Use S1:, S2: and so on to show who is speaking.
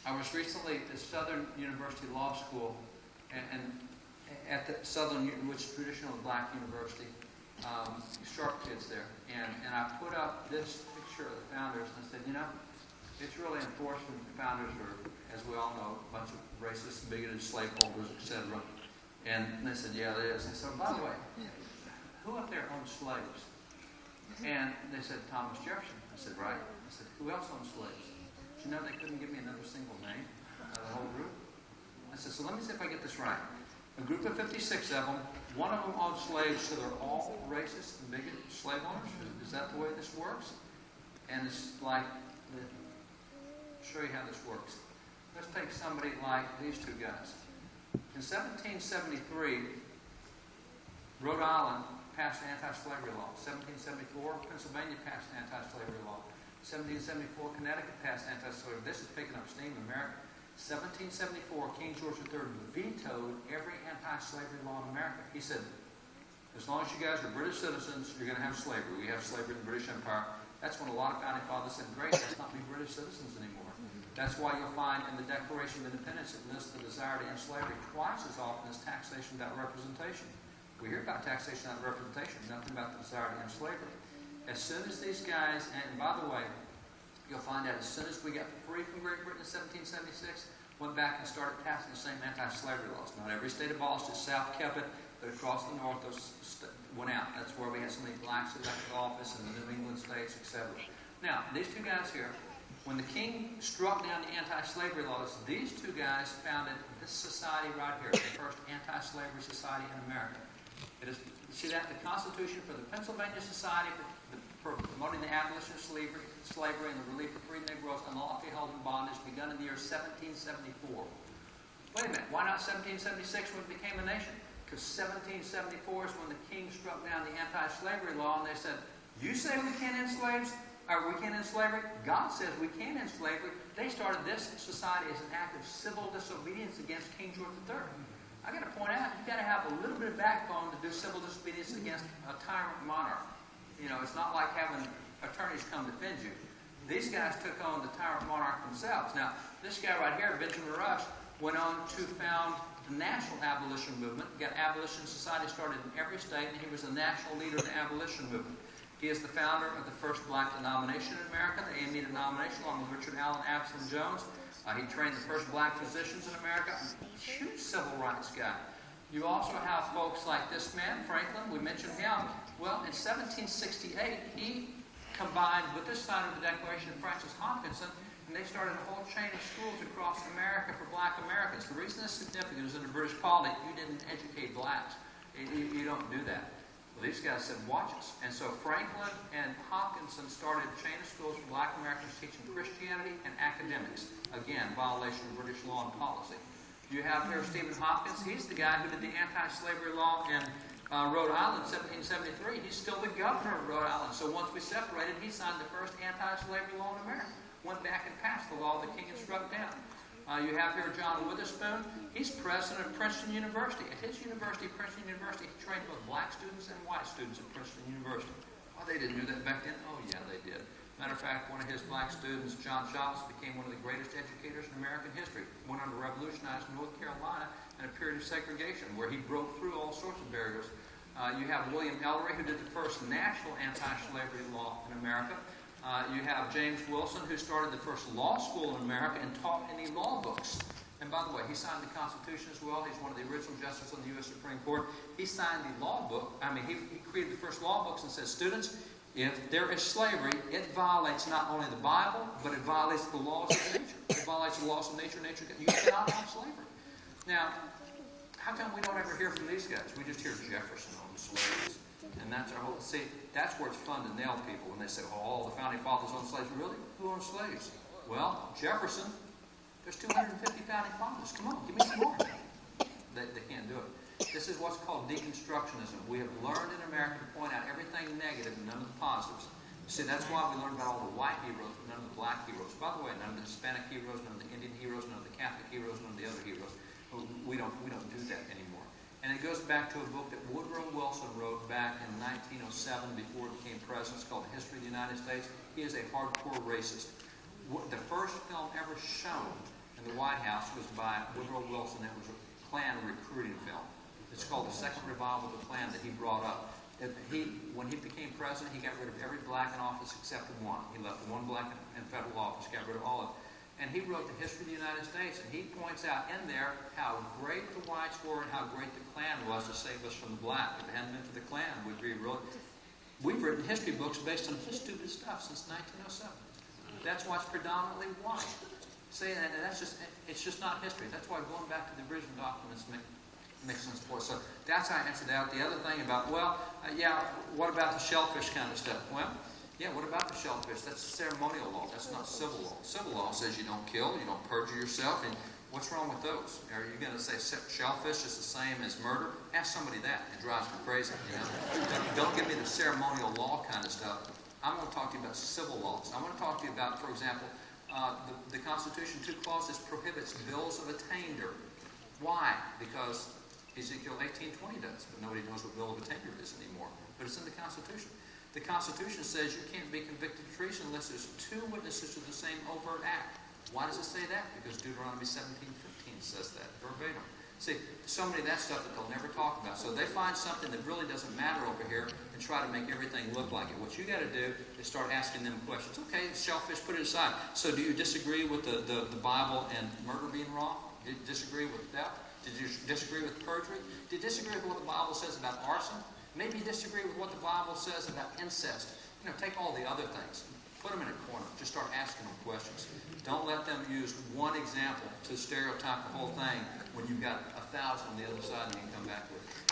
S1: I was recently at the Southern University Law School, and at the Southern, which is traditional black university, sharp kids there. And I put up this picture of the founders, and I said, you know, it's really unfortunate the founders are, as we all know, a bunch of racist, bigoted slaveholders, etc. And they said, yeah, it is. And so, by the way, who up there owned slaves? And they said, Thomas Jefferson. I said, right. I said, who else owned slaves? Did you know they couldn't give me another single name out of the whole group? I said, so let me see if I get this right. A group of 56 of them, one of them owned slaves, so they're all racist and bigoted slave owners? Is that the way this works? And it's like, I'll show you how this works. Let's take somebody like these two guys. In 1773, Rhode Island passed an anti-slavery law. 1774, Pennsylvania passed an anti-slavery law. 1774, Connecticut passed anti-slavery. This is picking up steam in America. 1774, King George III vetoed every anti-slavery law in America. He said, as long as you guys are British citizens, you're going to have slavery. We have slavery in the British Empire. That's when a lot of founding fathers said, great, let's not be British citizens anymore. That's why you'll find in the Declaration of Independence it lists the desire to end slavery twice as often as taxation without representation. We hear about taxation without representation, nothing about the desire to end slavery. As soon as these guys, and by the way, you'll find out as soon as we got free from Great Britain in 1776, went back and started passing the same anti-slavery laws. Not every state abolished it. South kept it, but across the North, those went out. That's where we had so many blacks elected office in the New England states, etc. Now, these two guys here, when the king struck down the anti-slavery laws, these two guys founded this society right here, the first anti-slavery society in America. It is, see that? The Constitution for the Pennsylvania Society for promoting the abolition of slavery and the relief of free Negroes unlawfully held in bondage begun in the year 1774. Wait a minute, why not 1776 when it became a nation? Because 1774 is when the king struck down the anti-slavery law and they said, you say we can't end slaves? Or we can't end slavery? God says we can't end slavery. They started this society as an act of civil disobedience against King George III. I've got to point out, you've got to have a little bit of backbone to do civil disobedience against a tyrant monarch. You know, it's not like having attorneys come defend you. These guys took on the tyrant monarch themselves. Now, this guy right here, Benjamin Rush, went on to found the national abolition movement. Got abolition society started in every state, and he was the national leader of the abolition movement. He is the founder of the first black denomination in America, the AME denomination, along with Richard Allen Absalom Jones. He trained the first black physicians in America. Huge civil rights guy. You also have folks like this man, Franklin. We mentioned him. Well, in 1768, he combined with this side of the Declaration of Francis Hopkinson, and they started a whole chain of schools across America for black Americans. The reason it's significant is in the British polity, you didn't educate blacks. You don't do that. Well, these guys said, watch us. And so Franklin and Hopkinson started a chain of schools for black Americans teaching Christianity and academics. Again, violation of British law and policy. You have here Stephen Hopkins. He's the guy who did the anti-slavery law in Rhode Island in 1773. He's still the governor of Rhode Island. So once we separated, he signed the first anti-slavery law in America. Went back and passed the law the king had struck down. You have here John Witherspoon. He's president of Princeton University. At his university, Princeton University, he trained both black students and white students at Princeton University. Oh, they didn't do that back then? Oh, yeah, they did. Matter of fact, one of his black students, John Shops, became one of the greatest educators in American history. Went on to revolutionize North Carolina in a period of segregation where he broke through all sorts of barriers. You have William Ellery, who did the first national anti-slavery law in America. You have James Wilson, who started the first law school in America and taught any law books. And by the way, he signed the Constitution as well. He's one of the original justices on the U.S. Supreme Court. He signed the law book. He created the first law books and said, students, if there is slavery, it violates not only the Bible, but it violates the laws of nature. It violates the laws of nature. You cannot have slavery. Now, how come we don't ever hear from these guys? We just hear Jefferson owned slaves. And that's our whole, see, that's where it's fun to nail people when they say, oh, all the founding fathers owned slaves. Really? Who owned slaves? Well, Jefferson. There's 250 founding fathers. Come on, give me some more. They can't do it. This is what's called deconstructionism. We have learned in America to point out everything negative and none of the positives. See, that's why we learned about all the white heroes, but none of the black heroes. By the way, none of the Hispanic heroes, none of the Indian heroes, none of the Catholic heroes, none of the other heroes. We don't do that anymore. And it goes back to a book that Woodrow Wilson wrote back in 1907 before he became president. It's called The History of the United States. He is a hardcore racist. The first film ever shown in the White House was by Woodrow Wilson. It was a Klan recruiting film. It's called the Second Revival of the Klan that he brought up. When he became president, he got rid of every black in office except one. He left one black in federal office, got rid of all of them. And he wrote the history of the United States, and he points out in there how great the whites were and how great the Klan was to save us from the black. If it hadn't been for the Klan, we'd be really... We've written history books based on this stupid stuff since 1907. That's why it's predominantly white. Saying that, it's just not history. That's why going back to the original documents makes sense for us. So that's how I answered that. The other thing about, what about the shellfish kind of stuff? Well, yeah, what about the shellfish? That's ceremonial law. That's not civil law. Civil law says you don't kill, you don't perjure yourself, and what's wrong with those? Are you going to say shellfish is the same as murder? Ask somebody that. It drives me crazy, you know. Don't give me the ceremonial law kind of stuff. I'm going to talk to you about civil laws. I'm going to talk to you about, for example, the Constitution, 2 clauses prohibits bills of attainder. Why? Because Ezekiel 18:20 does, but nobody knows what bill of attainder is anymore. But it's in the Constitution. The Constitution says you can't be convicted of treason unless there's 2 witnesses to the same overt act. Why does it say that? Because Deuteronomy 17:15 says that verbatim. See, so many of that stuff that they'll never talk about. So they find something that really doesn't matter over here and try to make everything look like it. What you got to do is start asking them questions. Okay, shellfish, put it aside. So do you disagree with the Bible and murder being wrong? Do you disagree with theft? Did you disagree with perjury? Do you disagree with what the Bible says about arson? Maybe you disagree with what the Bible says about incest. You know, take all the other things. Put them in a corner. Just start asking them questions. Don't let them use one example to stereotype the whole thing when you've got 1,000 on the other side and you can come back with it.